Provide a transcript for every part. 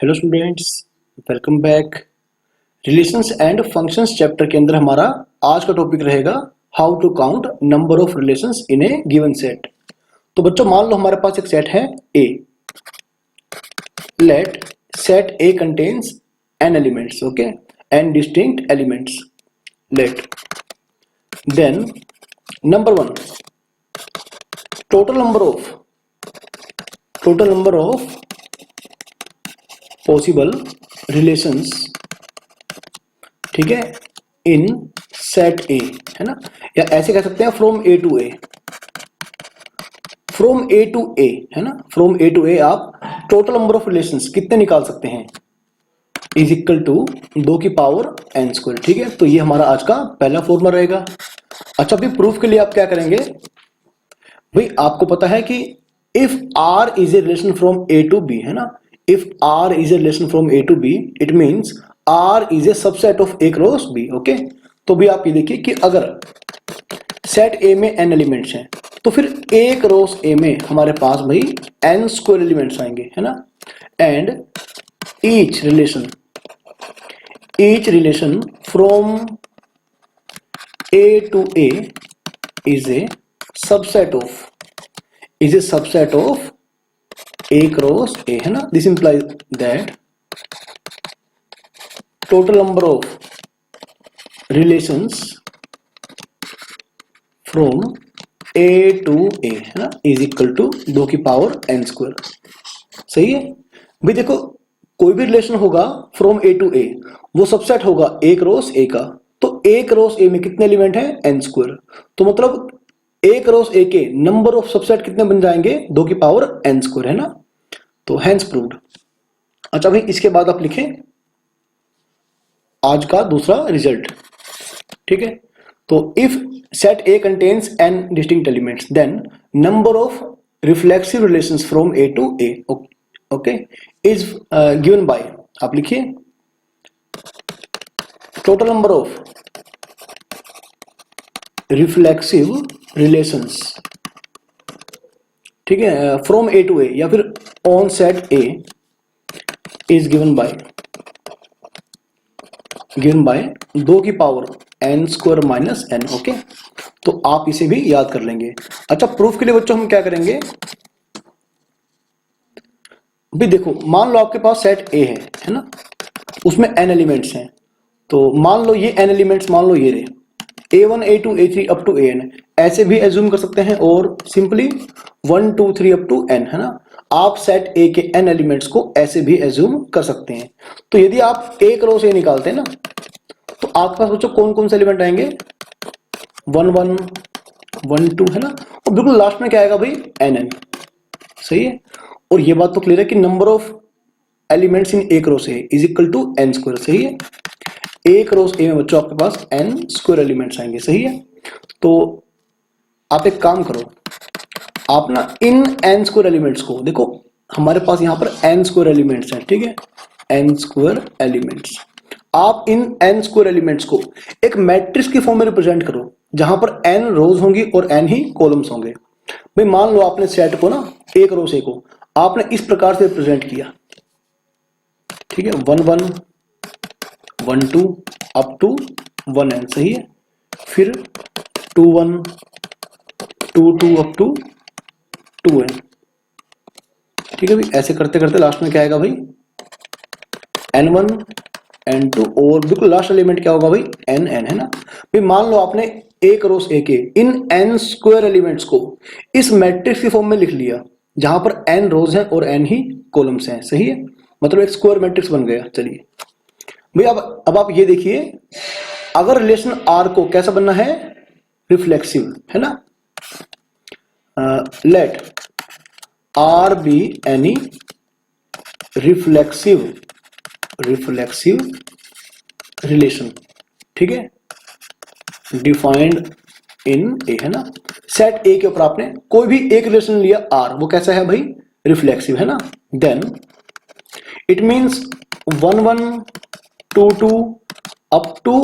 Hello students, welcome back. Relations and functions chapter के अंदर हमारा आज का टॉपिक रहेगा how to count number of relations in a given set. तो बच्चों मान लो हमारे पास एक सेट है A. Let set A contains n elements, okay, n distinct elements. Let then number one, total number of possible relations, ठीक है, इन सेट ए, है ना, या ऐसे कह सकते हैं from A to A. From A to A, है ना, फ्रॉम ए टू ए आप टोटल नंबर ऑफ रिलेशंस कितने निकाल सकते हैं, इज इक्वल टू 2 की पावर n स्क्वायर। ठीक है, तो ये हमारा आज का पहला फॉर्मूला रहेगा। अच्छा, अभी प्रूफ के लिए आप क्या करेंगे भाई, आपको पता है कि if r is a relation from A to B, है ना, if r is a relation from A to B, it means r is a subset of A cross B. Okay, तो भी आप ये देखिए कि अगर सेट ए में n एलिमेंट्स हैं तो फिर ए क्रॉस ए में हमारे पास भाई n स्क्वायर एलिमेंट्स आएंगे, है ना, and each relation from A to A is a subset of A cross A, है ना। This implies that total number of relations from A to A, है ना, is equal to 2 की power n square. सही है भाई। देखो, कोई भी रिलेशन होगा फ्रॉम A टू A, वो सबसेट होगा A क्रॉस A का। तो A क्रॉस A में कितने एलिमेंट हैं, n स्क्वायर। तो मतलब A क्रॉस A के नंबर ऑफ सबसेट कितने बन जाएंगे, 2 की पावर n स्क्वायर, है ना। तो हैंस प्रूव्ड। अच्छा भाई, इसके बाद आप लिखें आज का दूसरा रिजल्ट। ठीक है, तो if set A contains n distinct elements, then number of reflexive relations from A to A, okay, is given by, आप लिखिए total number of reflexive relations, ठीक है, फ्रॉम ए टू ए या फिर on set A is given by 2 की power n square minus n। Okay, तो आप इसे भी याद कर लेंगे। अच्छा, प्रूफ के लिए बच्चों हम क्या करेंगे भी, देखो मान लो आपके पास सेट ए है ना, उसमें n एलिमेंट्स हैं। तो मान लो ये n एलिमेंट्स, मान लो ये रहे A1 A2 A3 up to AN, ऐसे भी एज्यूम कर सकते हैं, और सिंपली 1 2 3 अप टू n, है ना। आप सेट A के n एलिमेंट्स को ऐसे भी एज्यूम कर सकते हैं। तो यदि आप A क्रॉस A निकालते हैं ना, तो आपके पास बच्चों कौन कौन से एलिमेंट आएंगे, 1 1 1 2, है ना, और बिल्कुल लास्ट में क्या आएगा भाई, NN। सही है, और ये बात तो क्लियर है कि number of elements in A cross A is equal to n square. सही है, A क्रॉस A में बच्चों आपके पास n स्क्वायर एलिमेंट्स आएंगे। सही है, तो आप एक काम करो, आप ना इन n स्क्वायर एलिमेंट्स को देखो, हमारे पास यहां पर n स्क्वायर एलिमेंट्स हैं, ठीक है, n स्क्वायर एलिमेंट्स। आप इन n स्क्वायर एलिमेंट्स को एक मैट्रिक्स की फॉर्म में रिप्रेजेंट करो, जहां पर n रोज होंगी और n ही कॉलम्स होंगे। भाई मान लो आपने सेट को ना, A क्रॉस A को आपने इस प्रकार से रिप्रेजेंट किया, ठीक है, 1 1 1 2 अप टू 1n। सही है, फिर 2 1 2 2 अप टू 2n। ठीक है भाई, ऐसे करते करते लास्ट में क्या आएगा भाई, n1 n2, और बिल्कुल लास्ट एलिमेंट क्या होगा भाई, nn, है ना। भाई मान लो आपने A क्रॉस A के इन n स्क्वायर एलिमेंट्स को इस मैट्रिक्स की फॉर्म में लिख लिया, जहां पर n रोज हैं और n ही कॉलम्स हैं। सही है, मतलब एक स्क्वायर मैट्रिक्स बन गया। चलिए भाई, अब आप ये देखिए, अगर रिलेशन R को कैसा बनना है, रिफ्लेक्सिव, है ना, let R be any reflexive relation, ठीक है, डिफाइंड इन A, है ना। सेट A के ऊपर आपने कोई भी एक रिलेशन लिया R, वो कैसा है भाई, रिफ्लेक्सिव, है ना। Then it means 1 1 2 2 up to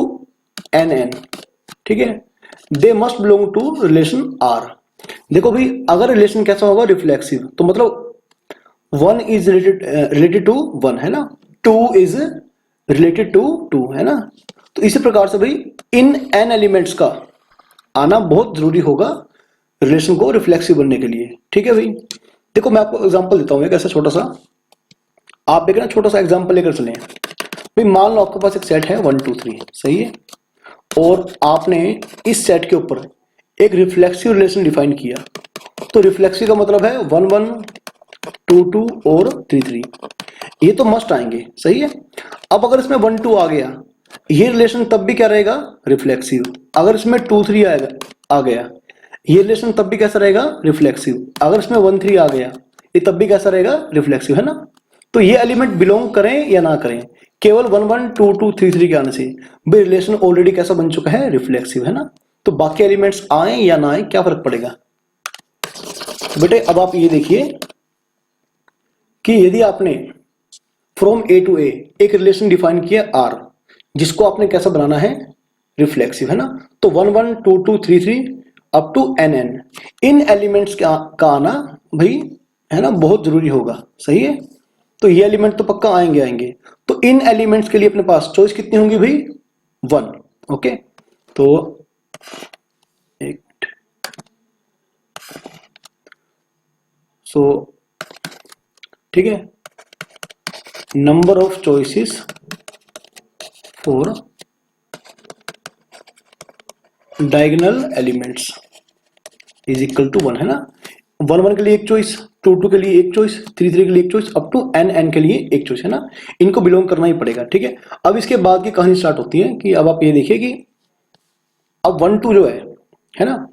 NN, ठीक है, they must belong to relation R। देखो भाई, अगर रिलेशन कैसा होगा, रिफ्लेक्सिव, तो मतलब 1 इज रिलेटेड टू 1 है ना, 2 इज रिलेटेड टू 2 है ना। तो इसी प्रकार से भाई इन n एलिमेंट्स का आना बहुत जरूरी होगा रिलेशन को रिफ्लेक्सिव बनने के लिए। ठीक है भाई, देखो मैं आपको एग्जांपल देता हूँ एक ऐसा छोटा सा, आप एक ना छोटा सा एग्जांपल लेकर चलें। भाई मान लो आपके पास एक सेट है 1 2 3, सही है, और आपने इस सेट के ऊपर एक रिफ्लेक्सिव रिलेशन डिफाइन किया। तो रिफ्लेक्सिव का मतलब है 1 1 2 2 और 3 3, ये तो मस्ट आएंगे, सही है। अब अगर इसमें 1 2 आ गया, ये रिलेशन तब भी क्या रहेगा, रिफ्लेक्सिव। अगर इसमें 2 3 आ गया, ये रिलेशन तब भी कैसा रहेगा, रिफ्लेक्सिव। अगर इसमें 1 3 आ गया, ये तब भी कैसा रहेगा, रिफ्लेक्सिव, है ना। तो ये एलिमेंट बिलोंग करें या ना करें, केवल 1 1 2 2 3 3 के आने से भाई रिलेशन ऑलरेडी कैसा बन चुका है, रिफ्लेक्सिव, है ना। तो बाकी एलिमेंट्स आए या ना आए क्या फर्क पड़ेगा। तो बेटे अब आप ये देखिए कि यदि आपने फ्रॉम ए टू ए एक रिलेशन डिफाइन किया आर, जिसको आपने कैसा बनाना है, रिफ्लेक्सिव, है ना। तो 1 1 2 2 3 3 अप टू nn, इन एलिमेंट्स का आना भाई, है ना, बहुत जरूरी होगा, सही है। तो ये एलिमेंट तो पक्का आएंगे। तो इन एलिमेंट्स के लिए अपने पास चॉइस कितनी होंगी भाई, 1। ओके, तो एक ठीक है, number of choices for diagonal elements is equal to 1, है ना। 1 1 के लिए एक चॉइस, 2 2 के लिए एक चॉइस, 3 3 के लिए एक चॉइस, अप टू n के लिए एक चॉइस, है ना। इनको बिलोंग करना ही पड़ेगा, ठीक है। अब इसके बाद की कहानी स्टार्ट होती है कि अब आप ये देखिए कि अब 1 2 जो है ना,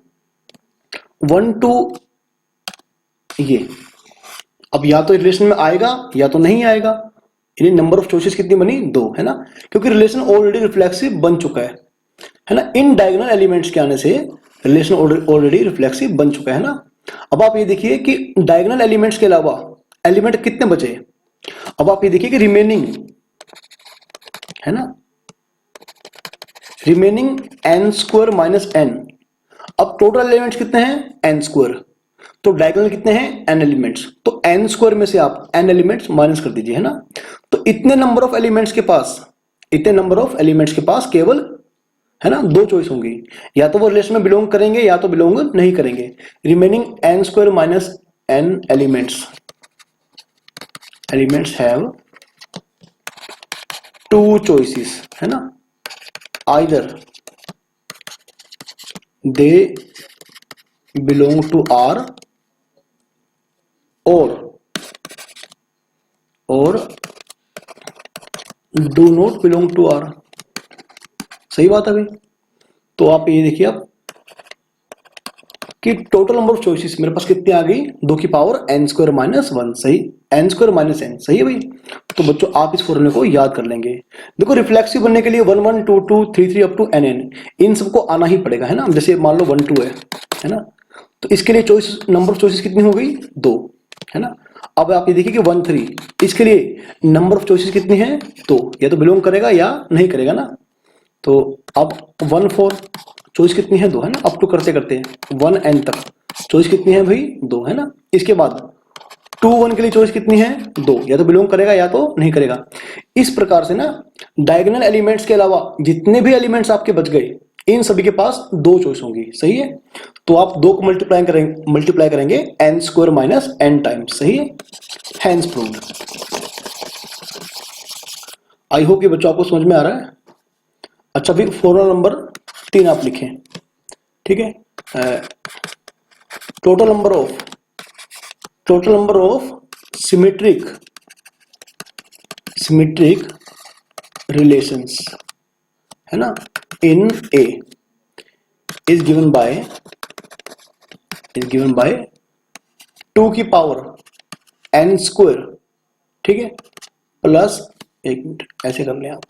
1 2 ये अब या तो रिलेशन में आएगा या तो नहीं आएगा। यानी नंबर ऑफ चॉइसेस कितनी बनी, 2, है ना, क्योंकि रिलेशन ऑलरेडी रिफ्लेक्सिव बन चुका है ना। इन डायगोनल एलिमेंट्स के आने से रिलेशन ऑलरेडी रिफ्लेक्सिव बन चुका है ना। अब आप ये देखिए कि डायगोनल एलिमेंट्स के अलावा एलिमेंट कितने बचे। अब आप ये देखिए कि रिमेनिंग, है ना, remaining n square minus n। अब टोटल एलिमेंट्स कितने हैं, n स्क्वायर। तो डायगोनल कितने हैं, n एलिमेंट्स। तो n स्क्वायर में से आप n एलिमेंट्स माइनस कर दीजिए, है ना। तो इतने नंबर ऑफ एलिमेंट्स के पास केवल, है ना, 2 चॉइस होंगी, या तो वो रिलेशन में बिलोंग करेंगे या तो बिलोंग नहीं करेंगे। Remaining n square minus n elements have 2 choices, है ना। Either they belong to R और do not belong to R। सही बात है भाई। तो आप ये देखिए आप कि टोटल नंबर ऑफ चॉइसेस मेरे पास कितनी आ गई, 2 की पावर n स्क्वायर माइनस 1, सही, n स्क्वायर माइनस n, सही है भाई। तो बच्चों आप इस फॉर्मूले को याद कर लेंगे। देखो रिफ्लेक्सिव बनने के लिए 1 1 2 2 3 3 अप टू nn, इन सबको आना ही पड़ेगा, है ना। जैसे मान लो 1 2 है ना, तो इसके लिए चॉइस, नंबर ऑफ चॉइसेस कितनी हो गई, 2, है ना। अब आप ये देखिए कि 1 3, इसके लिए नंबर ऑफ चॉइसेस कितनी है, 2, या तो बिलोंग करेगा या नहीं करेगा ना। तो अब 1 4 चॉइस कितनी है, 2, है ना। अप टू करते करते 1 n तक चॉइस कितनी है भाई, 2, है ना। इसके बाद 2 1 के लिए चॉइस कितनी है, 2, या तो बिलोंग करेगा या तो नहीं करेगा। इस प्रकार से ना डायगोनल एलिमेंट्स के अलावा जितने भी एलिमेंट्स आपके बच गए, इन सभी के पास 2 चॉइस होंगी, सही है। तो आप 2 को मल्टीप्लाई करेंगे n square minus n times, सही है। Hence proved. आई होप ये बच्चों आपको समझ में आ रहा है। अच्छा फिर फॉर्मूला नंबर 3 आप लिखें, ठीक है। Total number of symmetric relations, है ना, इन A इज गिवन बाय 2 की पावर n स्क्वायर, ठीक है, प्लस, एक मिनट ऐसे कर लें आप,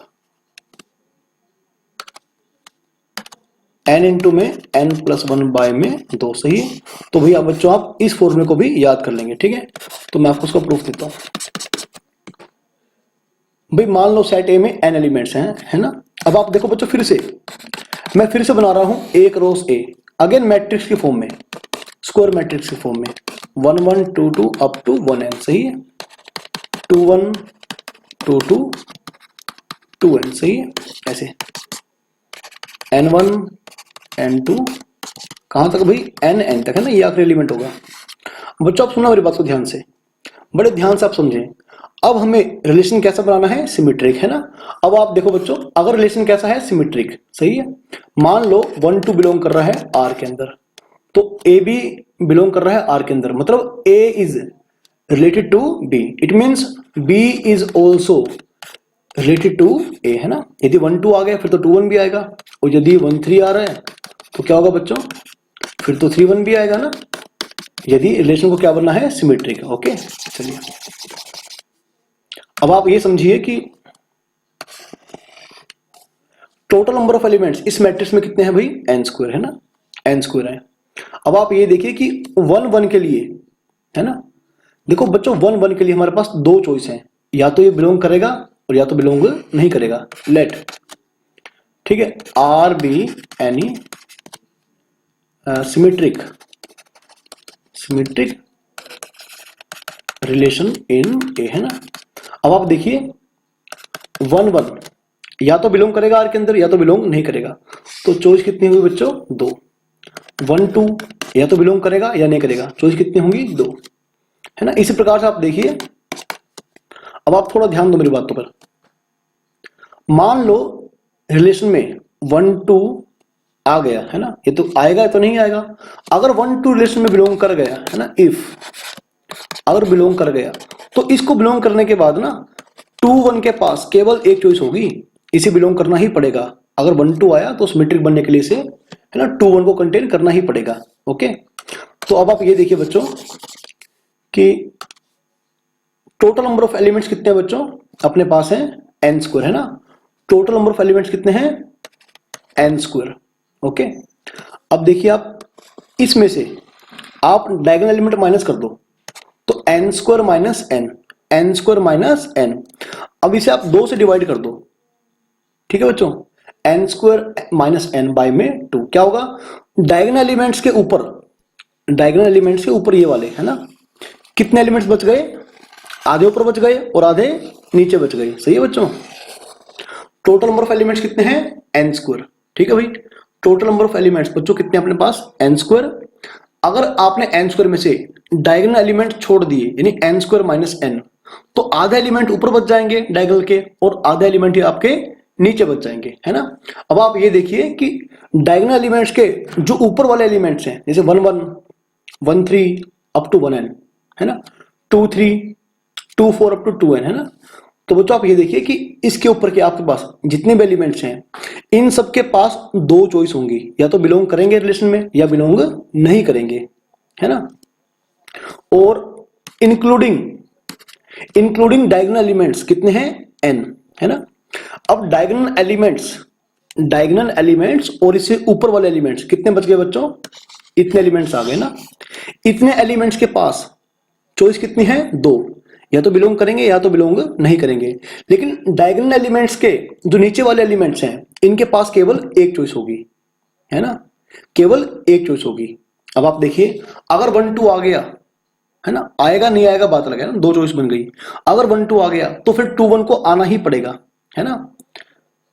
n इंटू में n प्लस 1 बाय में 2, सही है। तो भैया बच्चों आप इस फॉर्मूले को भी याद कर लेंगे, ठीक है। तो मैं आपको उसका प्रूफ देता हूं। भाई मान लो सेट ए में n एलिमेंट्स हैं, है ना। अब आप देखो बच्चों मैं फिर से बना रहा हूं एक रोस ए, अगेन मैट्रिक्स की फॉर्म में, स्क्वायर मैट्रिक्स की फॉर्म में। 1122 अप टू 1n, सही है, 21 22 2n, सही है, ऐसे n1 n2 कहां तक भाई, n तक है ना, ये आखिरी एलिमेंट होगा। बच्चों आप सुना मेरी बात को ध्यान से, बड़े ध्यान से आप समझें। अब हमें रिलेशन कैसा बनाना है, सिमेट्रिक, है ना। अब आप देखो बच्चों, अगर रिलेशन कैसा है, सिमेट्रिक, सही है। मान लो 1 2 बिलोंग कर रहा है R के अंदर, तो ए बी बिलोंग कर रहा है R के अंदर, मतलब A is related to B, it means B is also related to A, है ना। यदि 1 2 आ गया फिर तो 2 1 भी आएगा, और यदि 1 3 आ रहा है तो क्या होगा बच्चों, फिर तो 3 1 भी आएगा ना, यदि रिलेशन को क्या बनना है, सिमेट्रिक। ओके, चलिए अब आप ये समझिए कि टोटल नंबर ऑफ एलिमेंट्स इस मैट्रिक्स में कितने हैं भाई, n स्क्वायर, है ना, n स्क्वायर है। अब आप ये देखिए कि 1 1 के लिए, है ना, देखो बच्चों 1 1 के लिए हमारे पास दो चॉइस हैं, या तो ये बिलोंग करेगा और या तो बिलोंग नहीं करेगा। लेट, ठीक है, R be any symmetric relation in A, है ना। अब आप देखिए 1 1 या तो बिलोंग करेगा आर के अंदर या तो बिलोंग नहीं करेगा, तो चॉइस कितनी हुई बच्चों, 2। 1 2 या तो बिलोंग करेगा या नहीं करेगा, चॉइस कितनी होंगी, 2, है ना। इसी प्रकार से आप देखिए, अब आप थोड़ा ध्यान दो मेरी बातों पर। मान लो रिलेशन में 1 2 आ गया, है ना, ये तो आएगा तो नहीं आएगा। अगर 1 2 रिलेशन में बिलोंग कर गया, है ना, इफ अगर बिलोंग कर गया तो इसको बिलोंग करने के बाद ना 2 1 के पास केवल एक चॉइस होगी, इसे बिलोंग करना ही पड़ेगा। अगर 1 2 आया तो सिमेट्रिक बनने के लिए इसे, है ना, 2 1 को कंटेन करना ही पड़ेगा। ओके, तो अब आप ये देखिए बच्चों कि टोटल नंबर ऑफ एलिमेंट्स कितने हैं बच्चों, अपने पास है n स्क्वायर, है ना। टोटल नंबर ऑफ एलिमेंट्स कितने हैं, n स्क्वायर। ओके, अब देखिए आप इसमें से आप डायगोनल एलिमेंट माइनस कर दो, तो n square minus n square minus n, अब इसे आप 2 से डिवाइड कर दो, ठीक है बच्चों, n square minus n by में 2, क्या होगा, डायगोनल एलिमेंट्स के ऊपर, डायगोनल एलिमेंट्स के ऊपर ये वाले, है ना, कितने एलिमेंट्स बच गए, आधे ऊपर बच गए और आधे नीचे बच गए, सही है बच्चों। टोटल नंबर ऑफ एलिमेंट्स कितने हैं, n स्क्वायर, ठीक है भाई। टोटल नंबर ऑफ एलिमेंट्स बच्चों कितने अपने पास, n स्क्वायर। अगर आपने n स्क्वायर में से डायगोनल एलिमेंट छोड़ दिए, यानी n स्क्वायर माइनस n, तो आधे एलिमेंट ऊपर बच जाएंगे डायगोनल के और आधे एलिमेंट ही आपके नीचे बच जाएंगे, है ना। अब आप ये देखिए कि डायगोनल एलिमेंट्स के जो ऊपर वाले एलिमेंट्स हैं, जैसे 1 1 1 3 अप टू 1n, है ना, 2 3 2 4 अप टू 2n, है ना। तो बच्चों आप ये देखिए कि इसके ऊपर के आपके पास जितने भी एलिमेंट्स हैं, इन सबके पास दो चॉइस होंगी, या तो बिलोंग करेंगे रिलेशन में या बिलोंग नहीं करेंगे, है ना। और इंक्लूडिंग डायगोनल एलिमेंट्स कितने हैं, n, है ना। अब डायगोनल एलिमेंट्स और इससे ऊपर वाले एलिमेंट्स कितने बच गए बच्चों, इतने एलिमेंट्स आ गए ना। इतने एलिमेंट्स के पास चॉइस कितनी है, 2, या तो बिलोंग करेंगे या तो बिलोंग नहीं करेंगे। लेकिन डायगोनल एलिमेंट्स के जो नीचे वाले एलिमेंट्स हैं, इनके पास केवल एक चॉइस होगी, है ना, केवल एक चॉइस होगी। अब आप देखिए, अगर 1 2 आ गया, है ना, आएगा नहीं आएगा बात अलग है ना, दो चॉइस बन गई। अगर 1 2 आ गया तो फिर 2 1 को आना ही पड़ेगा, है ना,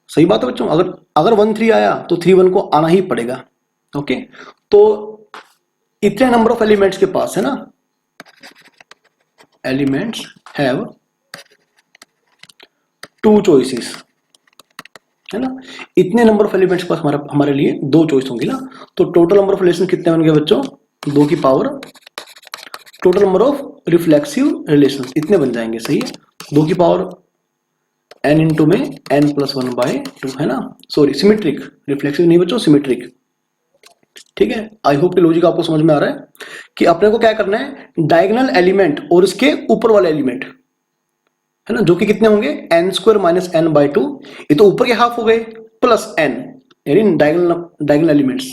सही बात है बच्चों। अगर 1 3 आया तो 3 1 को आना ही पड़ेगा। ओके, तो इतने नंबर ऑफ एलिमेंट्स के पास, है ना, एलिमेंट्स हैव 2 चॉइसेस, है ना, इतने नंबर ऑफ एलिमेंट्स के पास हमारे लिए 2 चॉइस होंगी ना। तो टोटल नंबर ऑफ रिलेशन कितने बन गए बच्चों, 2 की power, total number of reflexive relation इतने बन जाएंगे, सही है, 2 की पावर n इंटू में n+1/2, है ना। सॉरी, सिमेट्रिक, रिफ्लेक्सिव नहीं बच्चों, सिमेट्रिक, ठीक है। आई होप कि लॉजिक आपको समझ में आ रहा है कि अपने को क्या करना है, डायगोनल एलिमेंट और इसके ऊपर वाले एलिमेंट, है ना, जो कि कितने होंगे, n स्क्वायर माइनस n/2, ये तो ऊपर के हाफ हो गए, प्लस n, यानी डायगोनल एलिमेंट्स।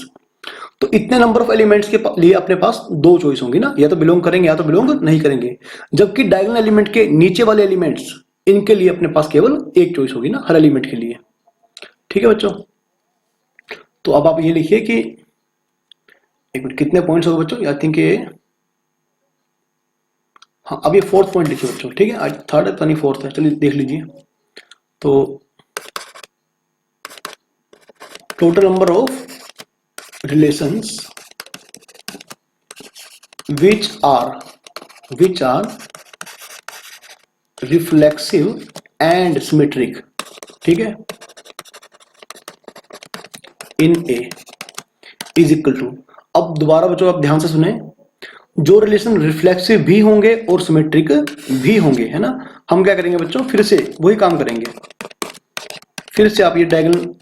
तो इतने नंबर ऑफ एलिमेंट्स के लिए अपने पास 2 चॉइस होंगी ना, या तो बिलोंग करेंगे या तो बिलोंग नहीं करेंगे। जबकि डायगोनल एलिमेंट के नीचे वाले एलिमेंट्स, इनके लिए अपने पास केवल एक चॉइस होगी ना, हर एलिमेंट के लिए, ठीक है बच्चों। तो अब आप ये लिखिए कि एक मिनट, कितने पॉइंट्स हो गए बच्चों, आई थिंक ये हाँ, अब ये फोर्थ पॉइंट लिखिए बच्चों, ठीक है, आज थर्ड है पता नहीं फोर्थ है, चलिए देख लीजिए। तो total number of relations which are reflexive and symmetric, ठीक है, in A is equal to, अब दोबारा बच्चों आप ध्यान से सुने, जो रिलेशन रिफ्लेक्सिव भी होंगे और सिमेट्रिक भी होंगे, है ना, हम क्या करेंगे बच्चों, फिर से वही काम करेंगे, फिर से आप ये डायगोनल,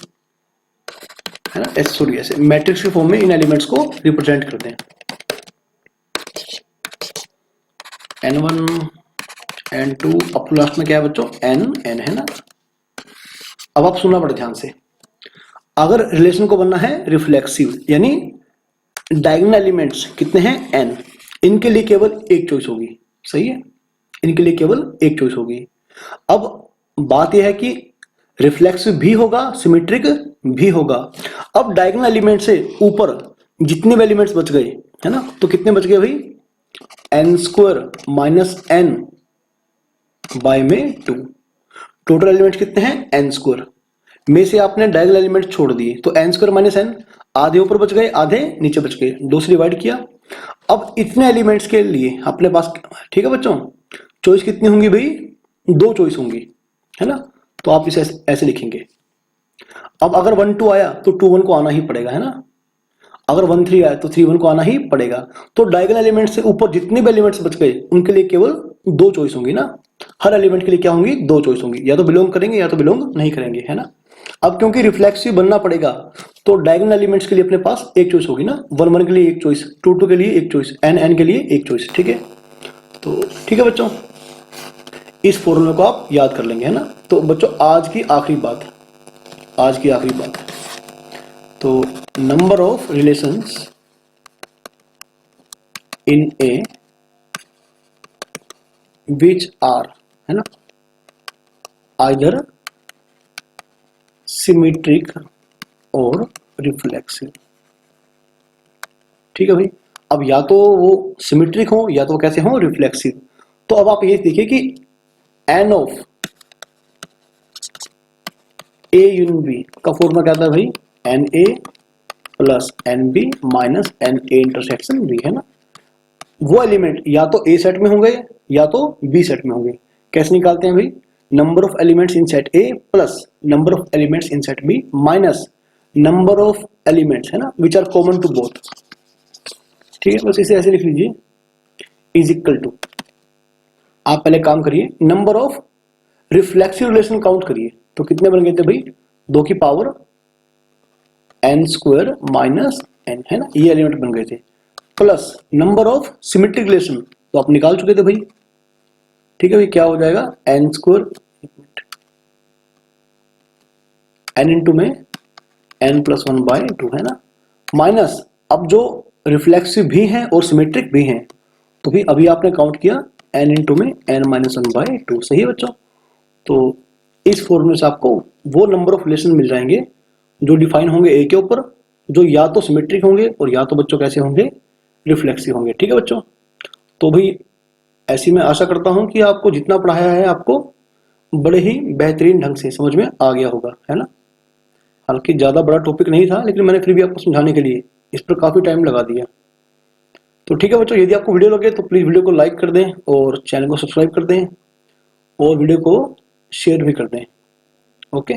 है ना, सॉरी ऐसे मैट्रिक्स के फॉर्म में इन एलिमेंट्स को रिप्रेजेंट करते हैं, n1 n2 up to last में क्या है बच्चों, n है ना। अब आप सुनना पड़े ध्यान से, अगर रिलेशन को बनना है रिफ्लेक्सिव यानी डायगोनल एलिमेंट्स कितने हैं, n, इनके लिए केवल एक चॉइस होगी, सही है, इनके लिए केवल एक चॉइस होगी। अब बात यह है कि रिफ्लेक्सिव भी होगा सिमेट्रिक भी होगा। अब डायगोनल एलिमेंट से ऊपर जितने भी एलिमेंट्स बच गए, है ना, तो कितने बच गए भाई, n square minus n by में 2, टोटल एलिमेंट कितने हैं, n स्क्वायर में से आपने डायगोनल एलिमेंट छोड़ दिए तो n स्क्वायर माइनस n, आधे ऊपर बच गए आधे नीचे बच गए, 2 से डिवाइड किया। अब इतने एलिमेंट्स के लिए अपने पास, ठीक है बच्चों, चॉइस कितनी होंगी भाई, 2 चॉइस होंगी, है ना, तो आप इसे ऐसे लिखेंगे। अब अगर 1 2 आया तो 2 1 को आना ही पड़ेगा, है ना, अगर 1 3 आया तो 3 1 को आना ही पड़ेगा। तो डायगोनल एलिमेंट से ऊपर जितने भी एलिमेंट्स बच गए उनके लिए केवल 2 चॉइस होंगी ना, हर एलिमेंट के लिए क्या होंगी, 2 चॉइस होंगी, या तो बिलोंग करेंगे या तो बिलोंग नहीं करेंगे, है ना। अब क्योंकि रिफ्लेक्सिव बनना पड़ेगा तो डायगोनल एलिमेंट्स के लिए अपने पास एक चॉइस होगी ना, 1 1 के लिए एक चॉइस, 2 2 के लिए एक चॉइस, n n के लिए एक चॉइस, ठीक है। तो ठीक है बच्चों, इस फॉर्मूले को आप याद कर लेंगे, है ना। तो बच्चों आज की आखिरी बात, तो number of relations in A which are, है ना, आइदर सिमेट्रिक और रिफ्लेक्सिव, ठीक है भाई। अब या तो वो सिमेट्रिक हो या तो कैसे हो, रिफ्लेक्सिव। तो अब आप ये देखिए कि n of A union B का फॉर्मूला क्या था भाई, n A plus n B minus n A intersection B, है ना। वो एलिमेंट या तो ए सेट में होंगे या तो बी सेट में होंगे। कैसे निकालते हैं भाई, number of elements in set A plus number of elements in set B minus number of elements, है ना, which are common to both, ठीक है। बस इसे ऐसे लिख लीजिए, इज इक्वल टू, आप पहले काम करिए, number of reflexive relation count करिए, तो कितने बन गए थे भाई, 2 की power n square minus n, है ना, ये एलिमेंट बन गए थे, plus number of symmetric relation तो आप निकाल चुके थे भाई, ठीक है भाई। क्या हो जाएगा, n स्क्वायर n इंटू में n प्लस 1 बाय 2, है ना, माइनस, अब जो रिफ्लेक्सिव भी हैं और सिमेट्रिक भी हैं तो भी अभी आपने काउंट किया n इंटू में n माइनस 1 बाय 2, सही है बच्चों। तो इस फॉर्मूले से आपको वो नंबर ऑफ रिलेशन मिल जाएंगे जो डिफाइन होंगे ए के ऊपर, जो या तो सिमेट्रिक होंगे और या तो बच्चों कैसे होंगे, रिफ्लेक्सिव होंगे, ठीक है बच्चों। तो भाई ऐसी मैं आशा करता हूं कि आपको जितना पढ़ाया है आपको बड़े ही बेहतरीन ढंग से समझ में आ गया होगा, है ना। हालांकि ज़्यादा बड़ा टॉपिक नहीं था लेकिन मैंने फिर भी आपको समझाने के लिए इस पर काफ़ी टाइम लगा दिया। तो ठीक है बच्चों, यदि आपको वीडियो लगे तो प्लीज़ वीडियो को लाइक कर दें और चैनल को सब्सक्राइब कर दें और वीडियो को शेयर भी कर दें, ओके।